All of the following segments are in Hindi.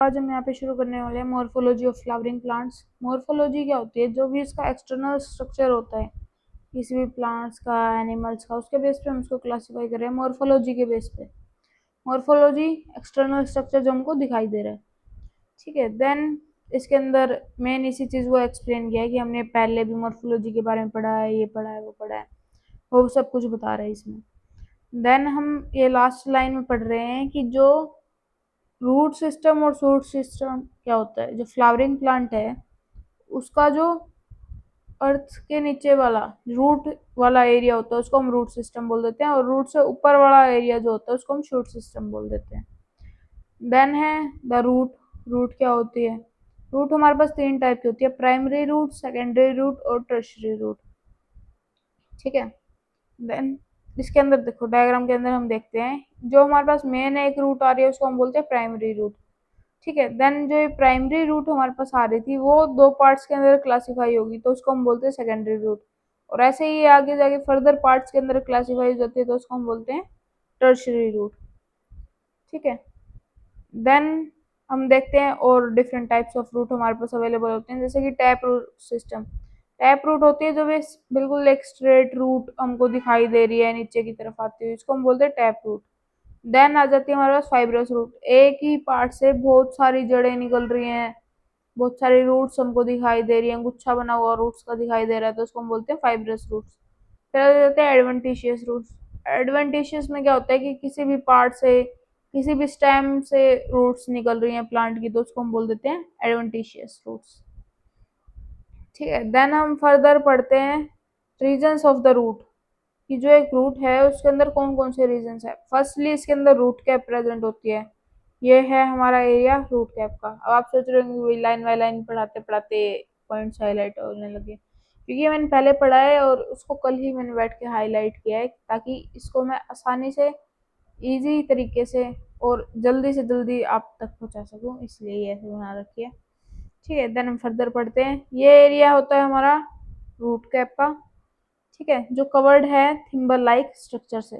आज हम यहाँ पे शुरू करने वाले हैं morphology of flowering plants. Morphology क्या होती है? जो भी इसका एक्सटर्नल स्ट्रक्चर होता है किसी भी प्लांट्स का, एनिमल्स का, उसके बेस पे हम उसको क्लासिफाई कर रहे हैं मॉर्फोलॉजी के बेस पे। मॉर्फोलॉजी एक्सटर्नल स्ट्रक्चर जो हमको दिखाई दे रहा है, ठीक है। देन इसके अंदर मेन इसी चीज़ को एक्सप्लेन किया है कि हमने पहले भी मॉर्फोलॉजी के बारे में पढ़ा है, ये पढ़ा है, वो पढ़ा है, वो सब कुछ बता रहे हैं इसमें। देन हम ये लास्ट लाइन में पढ़ रहे हैं कि जो रूट सिस्टम और शूट सिस्टम क्या होता है। जो फ्लावरिंग प्लांट है उसका जो अर्थ के नीचे वाला रूट वाला एरिया होता है उसको हम रूट सिस्टम बोल देते हैं, और रूट से ऊपर वाला एरिया जो होता है उसको हम शूट सिस्टम बोल देते हैं। देन है द रूट। रूट क्या होती है? रूट हमारे पास तीन टाइप की होती है, प्राइमरी रूट, सेकेंडरी रूट और टर्शियरी रूट, ठीक है। देन इसके अंदर देखो, डायग्राम के अंदर हम देखते हैं जो हमारे पास मेन एक रूट आ रही है उसको हम बोलते हैं प्राइमरी रूट, ठीक है। देन जो ये प्राइमरी रूट हमारे पास आ रही थी वो दो पार्ट्स के अंदर क्लासिफाई होगी तो उसको हम बोलते हैं सेकेंडरी रूट, और ऐसे ही आगे जाके फर्दर पार्ट्स के अंदर क्लासिफाई हो जाती है तो उसको हम बोलते हैं टर्शियरी रूट, ठीक है। देन हम देखते हैं और डिफरेंट टाइप्स ऑफ रूट हमारे पास अवेलेबल होते हैं, जैसे कि tap root system. Tap root होती है जो बिल्कुल एक स्ट्रेट रूट हमको दिखाई दे रही है नीचे की तरफ आती हुई, इसको हम बोलते हैं टैप रूट। देन आ जाती है हमारे पास फाइब्रस रूट, एक ही पार्ट से बहुत सारी जड़ें निकल रही हैं, बहुत सारी रूट्स हमको दिखाई दे रही हैं, गुच्छा बना हुआ रूट्स का दिखाई दे रहा है तो उसको हम बोलते हैं फाइब्रस रूट्स। फिर आ जाते हैं एडवेंटिशियस रूट्स। एडवेंटिशियस में क्या होता है कि किसी भी पार्ट से, किसी भी स्टेम से रूट्स निकल रही हैं प्लांट की तो उसको हम बोल देते हैं एडवेंटिशियस रूट्स, ठीक है। देन हम फर्दर पढ़ते हैं रीजन्स ऑफ द रूट, कि जो एक रूट है उसके अंदर कौन कौन से रीजन्स है। फर्स्टली इसके अंदर रूट कैप प्रेजेंट होती है, ये है हमारा एरिया रूट कैप का। अब आप सोच रहे होंगे लाइन बाय लाइन पढ़ाते पढ़ाते पॉइंट्स हाईलाइट होने लगे, क्योंकि मैंने पहले पढ़ा है और उसको कल ही मैंने बैठ के हाईलाइट किया है ताकि इसको मैं आसानी से, इजी तरीके से और जल्दी से जल्दी आप तक पहुंचा सकूं, इसलिए ये ऐसे बना रखी है, ठीक है। देन हम फर्दर पढ़ते हैं, ये एरिया होता है हमारा रूट कैप का, ठीक है, जो कवर्ड है थिम्बर लाइक स्ट्रक्चर से।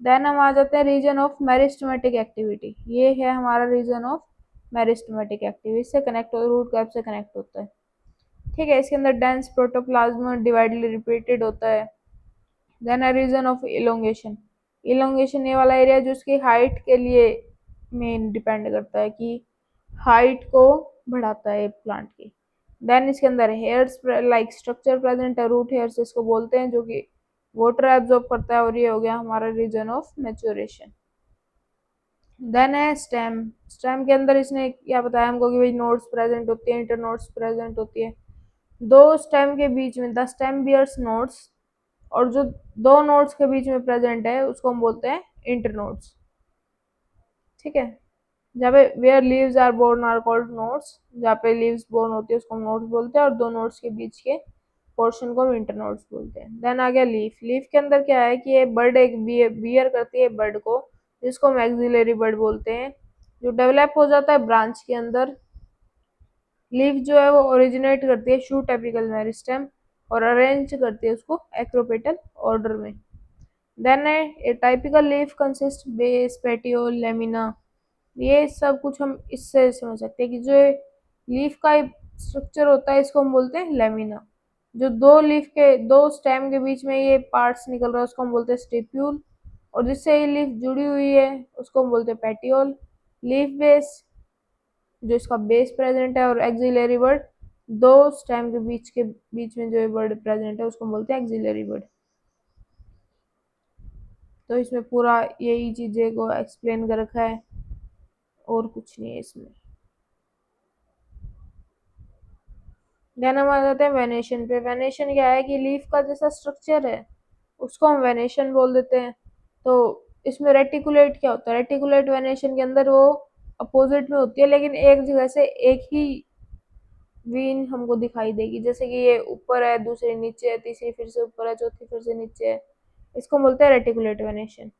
देन हम आ जाते हैं रीजन ऑफ मेरिस्टेमेटिक एक्टिविटी, ये है हमारा रीजन ऑफ मेरिस्टेमेटिक एक्टिविटी, से कनेक्ट हो, रूट कैप से कनेक्ट होता है, ठीक है। इसके अंदर डेंस प्रोटोप्लाज्म डिवाइडली रिपीटेड होता है। देन है रीजन ऑफ इलोंगेशन। इलोंगेशन ये वाला एरिया जो उसकी हाइट के लिए मेन डिपेंड करता है, कि हाइट को बढ़ाता है प्लांट की। देन इसके अंदर हेयर्स लाइक स्ट्रक्चर प्रेजेंट है, रूट हेयर्स इसको बोलते हैं, जो कि वाटर एब्जॉर्ब करता है, और ये हो गया हमारा रीजन ऑफ मैच्योरेशन। देन है स्टेम। स्टेम के अंदर इसने क्या बताया हमको कि भाई नोड्स प्रेजेंट होती है, इंटरनोड्स प्रेजेंट होती है। दो स्टेम के बीच में द स्टेम बियर्स नोड्स, और जो दो नोड्स के बीच में प्रेजेंट है उसको हम बोलते हैं इंटरनोड्स, ठीक है। जहाँ पे where leaves are borne are called nodes, जहाँ पे लीव्स बोर्न होती है उसको हम नोड्स बोलते हैं, और दो नोड्स के बीच के पोर्शन को हम इंटरनोड्स बोलते हैं। देन आ गया लीफ। लीफ के अंदर क्या है कि ये बर्ड एक बियर करती है बर्ड को, जिसको हम एक्सिलरी बर्ड बोलते हैं, जो डेवलप हो जाता है ब्रांच के अंदर। लीफ जो है वो ओरिजिनेट करती है शूट एपिकल मेरिस्टेम, और अरेंज करती है उसको एक्रोपेटल ऑर्डर में। Then a typical leaf consist base, petiole, lamina, ये सब कुछ हम इससे समझ सकते हैं कि जो लीफ का स्ट्रक्चर होता है इसको हम बोलते हैं लेमिना। जो दो लीफ के, दो स्टेम के बीच में ये पार्ट्स निकल रहा है उसको हम बोलते हैं स्टिप्यूल, और जिससे ये लीफ जुड़ी हुई है उसको हम बोलते हैं पेटियोल। लीफ बेस, जो इसका बेस प्रेजेंट है, और एक्सिलरी वर्ड, दो स्टेम के बीच में जो वर्ड प्रेजेंट है उसको हम बोलते हैं एक्सिलरी वर्ड। तो इसमें पूरा यही चीजें को एक्सप्लेन कर रखा है, और कुछ नहीं है इसमें। देन हम आ जाते हैं वेनेशन पे। वेनेशन क्या है कि लीफ का जैसा स्ट्रक्चर है उसको हम वेनेशन बोल देते हैं। तो इसमें रेटिकुलेट क्या होता है? रेटिकुलेट वेनेशन के अंदर वो अपोजिट में होती है, लेकिन एक जगह से एक ही वीन हमको दिखाई देगी, जैसे कि ये ऊपर है, दूसरी नीचे है, तीसरी फिर से ऊपर है, चौथी फिर से नीचे है, इसको बोलते हैं रेटिकुलेट वेनेशन।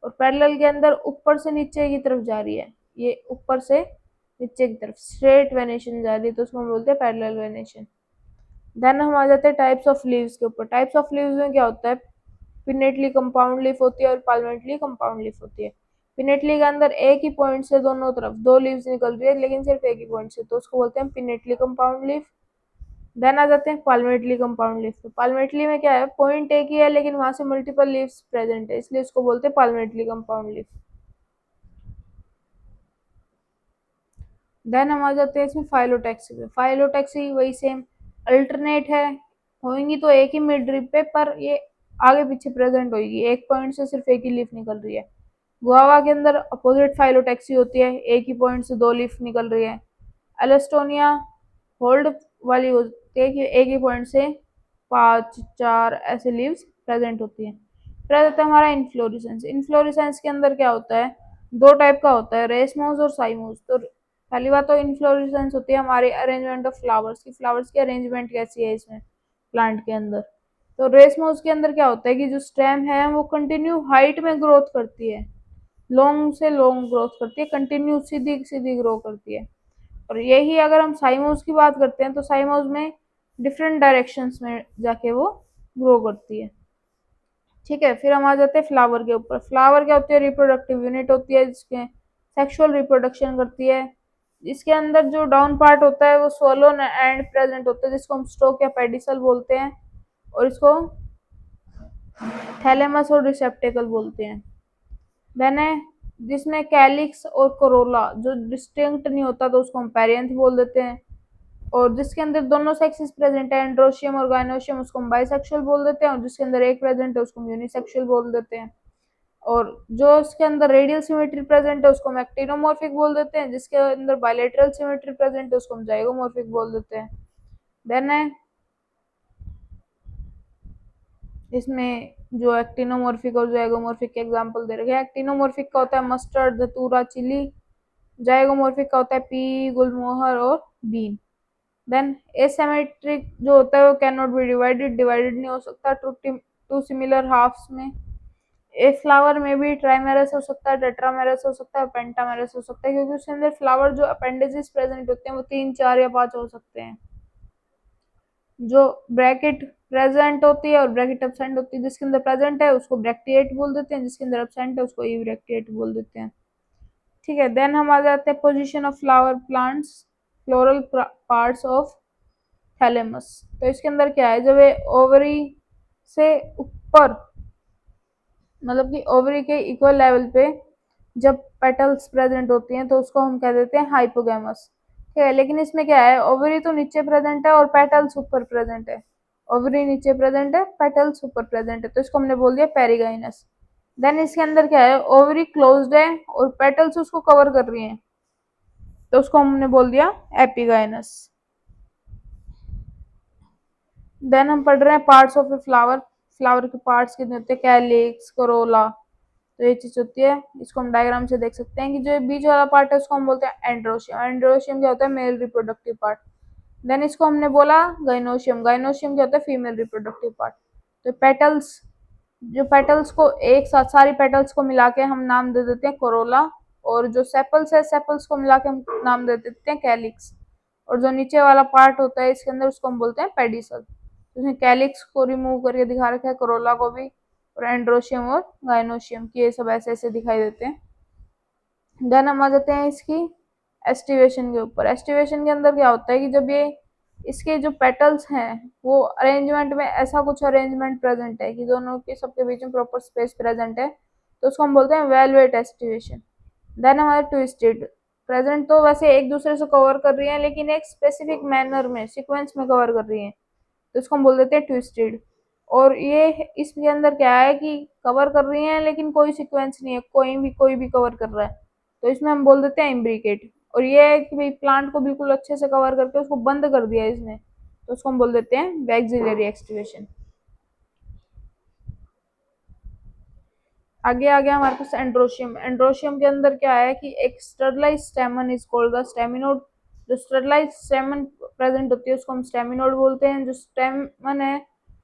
और पैरेलल के अंदर ऊपर से नीचे की तरफ जा रही है, ये ऊपर से नीचे की तरफ स्ट्रेट वेनेशन जा रही है तो उसको हम बोलते हैं पैरेलल वेनेशन। देन हम आ जाते हैं टाइप्स ऑफ लीव्स के ऊपर। टाइप्स ऑफ लीव्स में क्या होता है, पिनेटली कंपाउंड लीफ होती है और पाल्मेंटली कंपाउंड लीफ होती है। पिनेटली के अंदर एक ही पॉइंट से दोनों तरफ 2 लीव्स निकल रही है, लेकिन सिर्फ एक ही पॉइंट से, तो उसको बोलते हैं पिनेटली कंपाउंड लीफ। देन आ जाते हैं पाल्मेटली कंपाउंड लीफ पे। पाल्मेटली में क्या है, पॉइंट एक ही है लेकिन वहां से मल्टीपल लीव्स प्रेजेंट है, इसलिए इसको बोलते हैं पाल्मेटली कंपाउंड लीफ। देन हम आ जाते हैं इसमें फाइलोटैक्सी पे। फाइलोटैक्सी वही सेम, अल्टरनेट है, होंगी तो एक ही मिड ड्रिप पे, पर ये आगे पीछे प्रेजेंट होगी, एक पॉइंट से सिर्फ एक ही लीफ निकल रही है। गुआवा के अंदर अपोजिट फाइलोटैक्सी होती है, एक ही पॉइंट से 2 लीफ निकल रही है। एलेस्टोनिया होल्ड वाली होती है कि एक ही पॉइंट से 5 4 ऐसे लीव्स प्रेजेंट होती है। फिर आ जाता है हमारा इनफ्लोरेसेंस। इनफ्लोरेसेंस के अंदर क्या होता है, 2 टाइप का होता है, रेसमोस और साइमोस। तो पहली बात तो इनफ्लोरेसेंस होती है हमारी अरेंजमेंट ऑफ फ्लावर्स की, फ्लावर्स की अरेंजमेंट कैसी है इसमें प्लांट के अंदर। तो रेसमोस के अंदर क्या होता है कि जो स्टेम है वो कंटिन्यू हाइट में ग्रोथ करती है, लॉन्ग से लॉन्ग ग्रोथ करती है, कंटिन्यू सीधी सीधी ग्रो करती है। और यही अगर हम साइमोस की बात करते हैं तो साइमोस में डिफरेंट डायरेक्शंस में जाके वो ग्रो करती है। ठीक है, फिर हम आ जाते हैं फ्लावर के ऊपर। फ्लावर क्या होती है, रिप्रोडक्टिव यूनिट होती है जिसके सेक्सुअल रिप्रोडक्शन करती है। इसके अंदर जो डाउन पार्ट होता है वो सोलो एंड प्रेजेंट होता है, जिसको हम स्टोक या पेडिसल बोलते हैं, और इसको थैलेमस और रिसेप्टेकल बोलते हैं। देन है जिसमें कैलिक्स और कोरोला जो डिस्टिंक्ट नहीं होता तो उसको हम पेरियंथ बोल देते हैं, और जिसके अंदर दोनों सेक्सेस प्रेजेंट है, एंड्रोशियम और गायनोशियम, उसको हम बाइसेक्सुअल बोल देते हैं, और जिसके अंदर एक प्रेजेंट है उसको हम यूनिसेक्सुअल बोल देते हैं। और जो उसके अंदर रेडियल सिमेट्री प्रेजेंट है उसको हम एक्टिनोमॉर्फिक बोल देते हैं, जिसके अंदर बायलैटरल सिमेट्री प्रेजेंट है उसको हम जाइगोमॉर्फिक बोल देते हैं। देन है इसमें जो एक्टिनोमॉर्फिक और जाइगोमॉर्फिक के एग्जांपल दे रखे हैं। एक्टिनोमॉर्फिक का होता है मस्टर्ड, धतूरा, चिली। जाइगोमॉर्फिक का होता है पी, गुलमोहर और बीन। देन एसिमेट्रिक जो होता है वो can not be divided, divided नहीं हो सकता टू सिमिलर हाफ्स में। एक फ्लावर में भी ट्राइमेरस हो सकता है, टेट्रामेरस हो सकता है, पेंटामेरस हो सकता है, क्योंकि उसके अंदर फ्लावर जो अपेंडेजेस प्रेजेंट होते हैं वो 3 4 या 5 हो सकते हैं। जो ब्रैकेट प्रेजेंट होती है और ब्रैकेट एब्सेंट होती है, जिसके अंदर प्रेजेंट है उसको ब्रैक्टिएट बोल देते हैं, जिसके अंदर एब्सेंट है उसको इब्रैक्टिएट बोल देते हैं। ठीक है, देन हम आ जाते हैं position of flower plants, floral parts of thalamus. तो इसके अंदर क्या है, जब ये ओवरी से ऊपर, मतलब कि ओवरी के इक्वल लेवल पे जब पेटल्स प्रेजेंट होती हैं तो उसको हम कह देते हैं हाइपोगैमस। ठीक है, लेकिन इसमें क्या है, ओवरी तो नीचे प्रेजेंट है और पेटल्स ऊपर प्रेजेंट है। ओवरी नीचे प्रेजेंट है, पेटल्स ऊपर प्रेजेंट है, तो इसको हमने बोल दिया पेरिगाइनस। देन इसके अंदर क्या है, ओवरी क्लोज्ड है और पेटल्स उसको कवर कर रही हैं, तो उसको हमने बोल दिया एपिगाइनस। देन हम पढ़ रहे हैं parts of a flower. Flower के पार्ट्स कितने होते हैं, कैलिक्स, कोरोला, तो ये चीज होती है। इसको हम डायग्राम से देख सकते हैं कि जो बीच वाला पार्ट है उसको हम बोलते हैं एंड्रोशियम। एंड्रोशियम क्या होता है, मेल रिप्रोडक्टिव पार्ट। देन इसको हमने बोला गाइनोशियम। गाइनोशियम क्या होता है, फीमेल रिप्रोडक्टिव पार्ट। तो पेटल्स, जो पेटल्स को एक साथ सारी पेटल्स को मिला के हम नाम दे देते हैं कोरोला, और जो सेपल्स है सेपल्स को मिला के हम नाम दे देते हैं कैलिक्स, और जो नीचे वाला पार्ट होता है इसके अंदर उसको हम बोलते हैं पेडिसल। उसने कैलिक्स को रिमूव करके दिखा रखा है, कोरोला को भी, और एंड्रोशियम और गाइनोशियम की, ये सब ऐसे ऐसे दिखाई देते हैं। देन हम आ जाते हैं इसकी एस्टिवेशन के ऊपर। एस्टिवेशन के अंदर क्या होता है कि जब ये इसके जो पेटल्स हैं वो अरेंजमेंट में ऐसा कुछ अरेंजमेंट प्रेजेंट है कि दोनों के सबके बीच में प्रॉपर स्पेस प्रेजेंट है, तो उसको हम बोलते हैं वेलवेट एस्टिवेशन। देन हमारे ट्विस्टेड, प्रेजेंट तो वैसे एक दूसरे से कवर कर रही है लेकिन एक स्पेसिफिक मैनर में, सीक्वेंस में कवर कर रही है, तो इसको हम बोल देते हैं ट्विस्टेड। और ये इसके अंदर क्या है कि कवर कर रही है लेकिन कोई सीक्वेंस नहीं है, कोई भी कवर कर रहा है, तो इसमें हम बोल देते हैं इम्ब्रिकेट। और ये है कि भाई प्लांट को बिल्कुल अच्छे से कवर करके उसको बंद कर दिया इसने, तो उसको हम बोल देते हैं वैक्सिलरी एक्सटिवेशन। आगे आ गया हमारे पास एंड्रोशियम। एंड्रोशियम के अंदर क्या है कि एक sterilise stamen is called the staminode. जो स्टरलाइज स्टेमन प्रेजेंट होती है उसको हम स्टेमिनोड बोलते हैं। जो स्टेमन है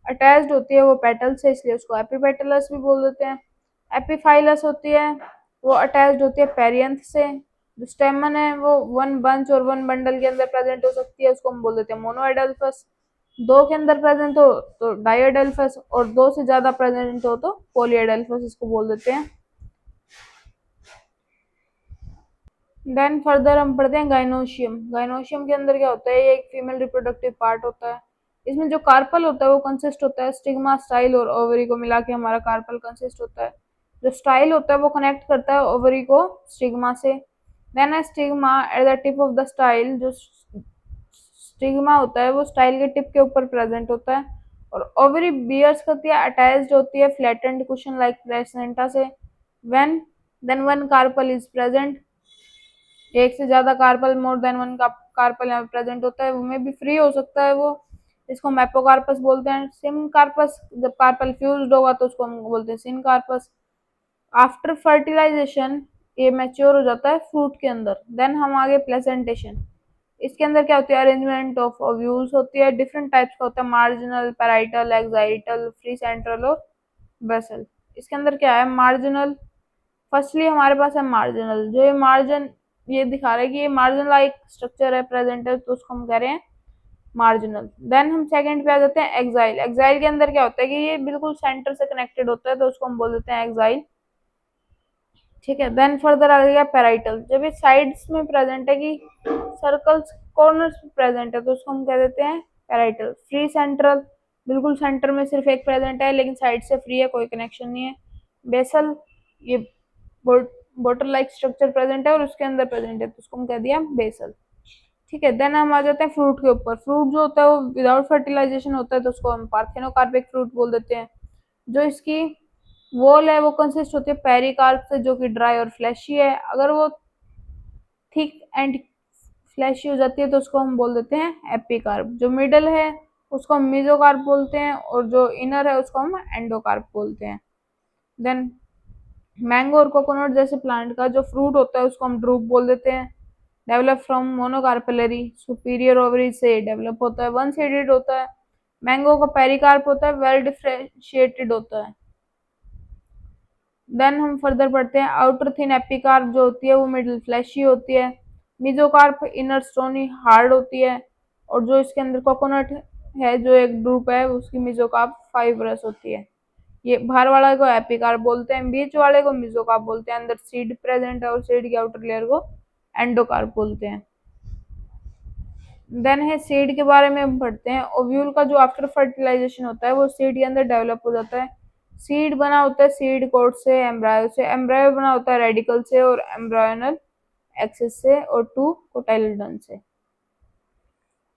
अटैच्ड होती है वो पेटल से, इसलिए उसको एपिपेटलस भी बोल देते हैं। एपिफाइलस होती है वो अटैच्ड होती है पेरियंथ से। जो स्टेमन है वो वन बंच और वन बंडल के अंदर प्रेजेंट हो सकती है, उसको हम बोल देते हैं मोनोएडल्फस। 2 के अंदर प्रेजेंट हो तो डायोडेल्फस, और 2 से ज्यादा प्रेजेंट हो तो पॉलीएडल्फस, इसको बोल देते हैं। देन फर्दर हम पढ़ते हैं गाइनोशियम। गाइनोशियम के अंदर क्या होता है, ये एक फीमेल रिप्रोडक्टिव पार्ट होता है। इसमें जो कार्पल होता है वो कंसिस्ट होता है स्टिग्मा, स्टाइल और ओवरी को मिला के हमारा कार्पल कंसिस्ट होता है। जो स्टाइल होता है वो कनेक्ट करता है ओवरी को स्टिग्मा से। देन है stigma at the tip of the style. जो स्टिग्मा होता है वो स्टाइल के टिप के ऊपर प्रेजेंट होता है। और ओवरी बियर्स करती है अटैच्ड होती है फ्लैटेंड कुशन लाइक प्लेसेंटा से। When than one carpel is present, एक से ज्यादा कार्पल, मोर देन वन का कार्पल यहाँ प्रेजेंट होता है, वो में भी फ्री हो सकता है वो। इसको मेपोकार्पस बोलते हैं। सिम कार्पस, जब कार्पल फ्यूज्ड होगा तो उसको हम बोलते हैं सिन कार्पस। आफ्टर फर्टिलाइजेशन ये मैच्योर हो जाता है फ्रूट के अंदर। देन हम आगे प्लेसेंटेशन। इसके अंदर क्या होती है, अरेंजमेंट ऑफ ओव्यूल्स होती है। डिफरेंट टाइप्स का होता है, marginal, parietal, Excitel, free central और बेसल। इसके अंदर क्या है, मार्जिनल। फर्स्टली हमारे पास है मार्जिनल। जो ये मार्जिन ये दिखा रहा है कि ये मार्जिन लाइक स्ट्रक्चर है प्रेजेंट है, तो उसको हम कह रहे हैं मार्जिनल। देन हम सेकंड पे आ जाते हैं एक्साइल। एक्साइल के अंदर क्या होता है कि ये बिल्कुल सेंटर से कनेक्टेड होता है, तो उसको हम बोल देते हैं एक्साइल। ठीक है। देन फर्दर आ गया पैराइटल। जब ये साइड्स में प्रेजेंट है कि सर्कल्स कॉर्नर्स में प्रेजेंट है, तो उसको हम कह देते हैं पैराइटल। फ्री सेंट्रल, बिल्कुल सेंटर में सिर्फ एक प्रेजेंट है लेकिन साइड से फ्री है, कोई कनेक्शन नहीं है। बेसल, ये बॉटल लाइक स्ट्रक्चर प्रेजेंट है और उसके अंदर प्रेजेंट है, तो उसको हम कह दिया बेसल। ठीक है। देन हम आ जाते हैं फ्रूट के ऊपर। फ्रूट जो होता है वो विदाउट फर्टिलाइजेशन होता है, तो उसको हम पार्थेनोकार्पिक फ्रूट बोल देते हैं। जो इसकी वॉल है वो कंसिस्ट होती है पेरिकार्प से, जो कि ड्राई और फ्लैशी है। अगर वो थिक एंड फ्लैशी हो जाती है तो उसको हम बोल देते हैं एपिकार्प। जो मिडल है उसको हम मीजोकार्प बोलते हैं, और जो इनर है उसको हम एंडोकार्प बोलते हैं। देन मैंगो और कोकोनट जैसे प्लांट का जो फ्रूट होता है उसको हम ड्रूप बोल देते हैं। Develop from monocarpellary, superior ovary से डेवलप होता है, वन सीडेड होता है। मैंगो का पेरिकार्प होता है, वेल डिफरेंशिएटेड होता है। देन हम फर्दर पढ़ते हैं आउटर थिन एपिकार्प जो होती है वो मिडिल फ्लैशी होती है। मीजोकार्प इनर स्टोनी हार्ड होती है। और जो इसके अंदर कोकोनट है जो एक ड्रूप है उसकी मीजोकार्प फाइब्रस होती है। ये बाहर वाले को एपिकार्प बोलते हैं, बीच वाले को मीजोकार्प बोलते हैं। अंदर सीड प्रेजेंट है और सीड की आउटर लेयर को एंडोकार्प बोलते हैं। देन है सीड के बारे में हम पढ़ते हैं। ओव्यूल का जो आफ्टर फर्टिलाइजेशन होता है वो सीड के अंदर डेवलप हो जाता है। सीड बना होता है सीड कोट से, एम्ब्रायो से। एम्ब्रायो बना होता है रेडिकल से और एम्ब्रायोनल एक्सिस से और टू कोटाइलडन से।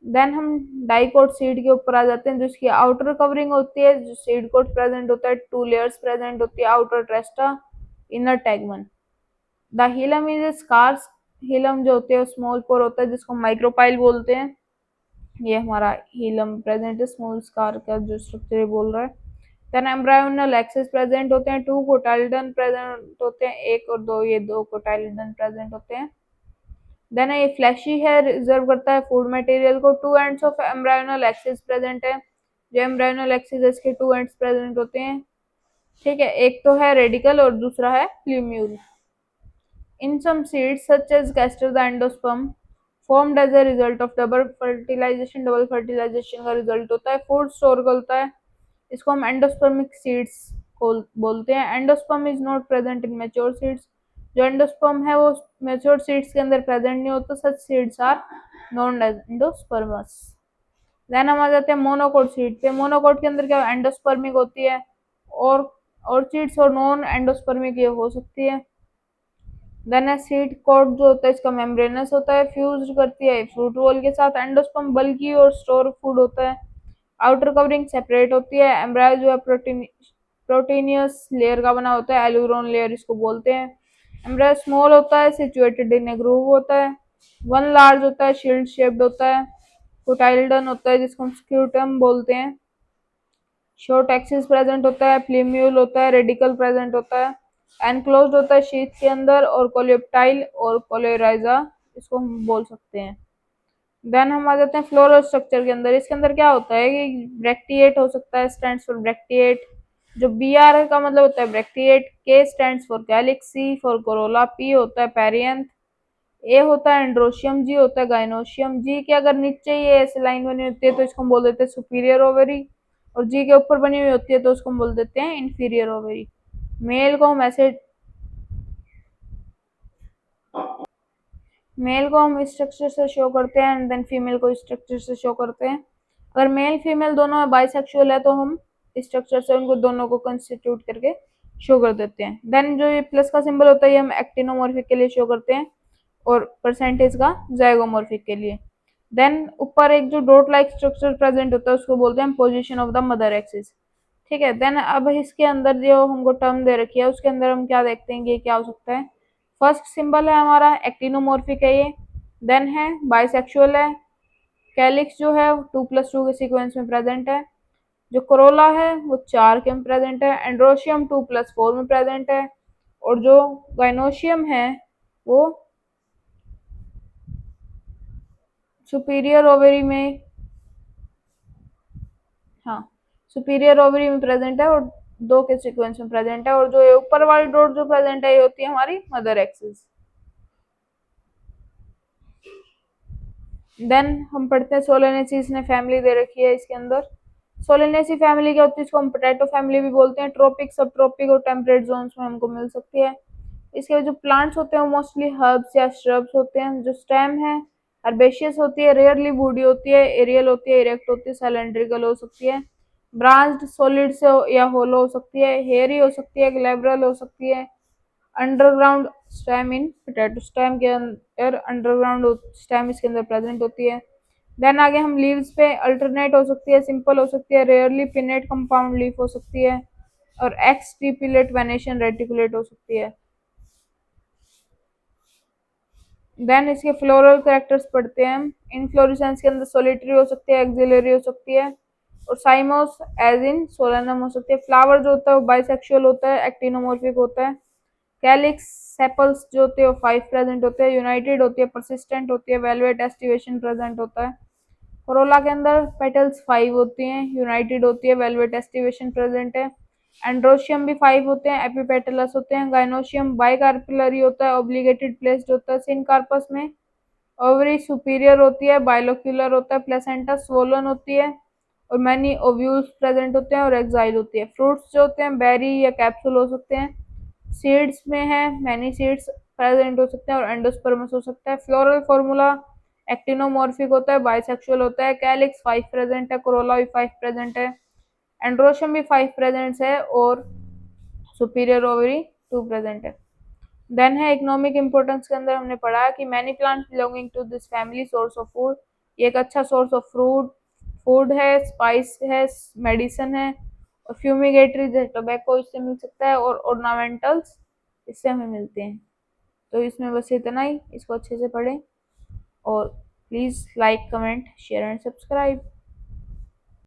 देन हम डाइकोट सीड के ऊपर आ जाते हैं। जो इसकी आउटर कवरिंग होती है, जो सीड कोट प्रेजेंट होता है, टू लेयर्स प्रेजेंट होती है, outer testa, inner tegmen. The hilum is scars. Hilum जो होते हैं स्मॉल पोर होता है जिसको माइक्रोपाइल बोलते हैं। ये हमारा हीलम प्रेजेंट है, स्मॉल स्कार का जो स्ट्रक्चर बोल रहा है। देन एम्ब्रायोनल एक्सेस प्रेजेंट होते हैं, टू कोटाइलडन प्रेजेंट होते हैं, एक और दो, ये दो कोटाइलडन प्रेजेंट होते हैं। देन ये फ्लैशी है, रिजर्व करता है फूड मटेरियल को। Two ends of embryonal axis present है। जो एम्ब्रायोनल एक्सिस है इसके टू एंड्स प्रेजेंट होते हैं। ठीक है। एक तो है रेडिकल और दूसरा है plumule. In some seeds, such as castor, the endosperm formed as a result of double fertilization, double fertilisation का रिजल्ट होता है, फूड स्टोर करता है। इसको हम एंडोस्पर्मिक सीड्स को बोलते हैं। Endosperm is not present in mature seeds. जो एंडोस्पर्म है वो मेच्योर सीड्स के अंदर प्रेजेंट नहीं होता, such seeds are non as endospermous. Then हम आ जाते हैं मोनोकोट सीड पे। मोनोकोट के अंदर क्या एंडोस्पर्मिक होती है, और सीड्स और नॉन एंडोस्पर्मिक ये हो सकती है। देन सीड कोट जो होता है इसका मेम्ब्रेनस होता है, फ्यूज करती है फ्रूट वॉल के साथ। एंडोस्पर्म बल्की और स्टोर फूड होता है। आउटर कवरिंग सेपरेट होती है। एम्ब्रायो जो है प्रोटीनियस लेयर का बना होता है, एलुरोन लेयर इसको बोलते हैं। एम्ब्रायो स्मॉल होता है, सिचुएटेड इन ए ग्रूव होता है। वन लार्ज होता है, शील्ड शेप्ड होता है। कोटाइलडन होता है जिसको हम स्क्यूटम बोलते हैं। शॉर्ट एक्सिस प्रेजेंट होता है, प्लीम्यूल होता है, रेडिकल प्रेजेंट होता है, एनक्लोज्ड होता है शीथ के अंदर, और कोलेप्टाइल और कोलेराइजा इसको हम बोल सकते हैं। देन हम आ जाते हैं फ्लोरल स्ट्रक्चर के अंदर। इसके अंदर क्या होता है कि ब्रैक्टिएट हो सकता है, स्टैंड्स फॉर ब्रैक्टिएट। जो बी आर का मतलब होता है bracteate, K stands for calyx, C for corolla, P होता है पेरियंथ, ए होता है एंड्रोशियम, जी होता है गाइनोशियम। जी के अगर नीचे ये ऐसे लाइन बनी होती है तो इसको हम बोल देते हैं सुपीरियर ओवरी, और जी के ऊपर बनी हुई होती है तो उसको हम बोल देते हैं इंफीरियर ओवरी। मेल को हम ऐसे मेल को हम इस स्ट्रक्चर से शो करते हैं एंड देन फीमेल को इस स्ट्रक्चर से शो करते हैं। अगर मेल फीमेल दोनों बाइसेक्सुअल है तो हम इस स्ट्रक्चर से उनको दोनों को कंस्टिट्यूट करके शो कर देते हैं। देन जो ये प्लस का सिंबल होता है ये हम एक्टिनोमॉर्फिक के लिए शो करते हैं और परसेंटेज का जाइगोमॉर्फिक के लिए। देन ऊपर एक जो डॉट लाइक स्ट्रक्चर प्रेजेंट होता है उसको बोलते हैं position of the mother axis. ठीक है, देन अब इसके अंदर जो हमको टर्म दे रखी है उसके अंदर हम क्या देखते हैं, ये क्या हो सकता है। फर्स्ट सिंबल है हमारा एक्टिनोमॉर्फिक है ये, देन है बाइसेक्सुअल है, कैलिक्स जो है 2+2 के सीक्वेंस में प्रेजेंट है, जो कोरोला है वो 4 के में प्रेजेंट है, एंड्रोशियम 2+4 में प्रेजेंट है, और जो गाइनोशियम है वो सुपीरियर ओवरी में, हाँ सुपीरियर ओवरी में प्रेजेंट है और 2 के सीक्वेंस में प्रेजेंट है, और जो ऊपर वाली डॉट जो प्रेजेंट है ये होती है हमारी मदर एक्सिस। देन हम पढ़ते हैं सोलेनेसी, इसने फैमिली दे रखी है इसके अंदर। सोलेनेसी फैमिली क्या होती है, इसको हम पोटैटो फैमिली भी बोलते हैं। ट्रॉपिक, सब ट्रॉपिक और टेम्परेट जोन्स में हमको मिल सकती है। इसके जो प्लांट्स होते हैं वो मोस्टली हर्ब्स या श्रब्स होते हैं। जो स्टेम है हर्बेशियस होती है, रेयरली वुडी होती है, एरियल होती है, इरेक्ट होती है, सिलेंड्रिकल हो सकती है, ब्रांच्ड सॉलिड से या होलो हो सकती है, हेयरी हो सकती है, ग्लैब्रल हो सकती है। Underground stem in potato, stem के अंदर अंडरग्राउंड स्टेम इसके अंदर प्रेजेंट होती है। देन आगे हम लीव्स पे अल्टरनेट हो सकती है, सिंपल हो सकती है, रेयरली पिनेट कंपाउंड लीफ हो सकती है, और एक्स स्टिपुलेट वेनेशन रेटिकुलेट हो सकती है। देन इसके फ्लोरल कैरेक्टर्स पढ़ते हैं हम। इनफ्लोरेसेंस के अंदर सोलिटरी हो सकती है, एक्सिलरी हो सकती है, और साइमोस एज इन सोलेनम हो सकती है। फ्लावर जो होता है वो बाइसेक्सुअल होता है, एक्टिनोमॉर्फिक होता है। कैलिक्स सेपल्स जो होते हैं वो 5 प्रेजेंट होते हैं, यूनाइटेड होती है, परसिस्टेंट होती है, वेलवेट एस्टिवेशन प्रेजेंट होता है। कोरोला के अंदर पेटल्स 5 होती हैं, यूनाइटेड होती है, वेलवेट एस्टिवेशन प्रेजेंट है। एंड्रोशियम भी 5 होते हैं, एपिपेटलस होते हैं। गाइनोशियम बाइकार्पिलरी होता है, ऑब्लिगेटेड प्लेस्ड होता है सिनकार्पस में। ओवरी सुपीरियर होती है, बाइलोक्यूलर होता है, प्लेसेंटा स्वोलन होती है, और मैनी ओव्यूल्स प्रेजेंट होते हैं, और एक्साइल होती है। फ्रूट्स जो होते हैं बेरी या कैप्सूल हो सकते हैं। सीड्स में है मैनी सीड्स प्रेजेंट हो सकते हैं, और एंडोस्पर्मस हो सकता है। फ्लोरल फॉर्मूला एक्टिनोमॉर्फिक होता है, बाइसेक्सुअल होता है। कैलिक्स 5 प्रेजेंट है, कोरोला भी 5 प्रेजेंट है, एंड्रोशियम भी 5 प्रेजेंट है, और सुपीरियर ओवरी 2 प्रेजेंट है। देन है इकोनॉमिक इंपोर्टेंस के अंदर हमने पढ़ा है कि many plants belonging to this family source of food, ये एक अच्छा सोर्स ऑफ फ्रूट फूड है, स्पाइस है, मेडिसिन है, और फ्यूमिगेटरी जैसे टोबैको इससे मिल सकता है, और ऑर्नामेंटल्स इससे हमें मिलते हैं। तो इसमें बस इतना ही, इसको अच्छे से पढ़ें, और please like comment share and subscribe.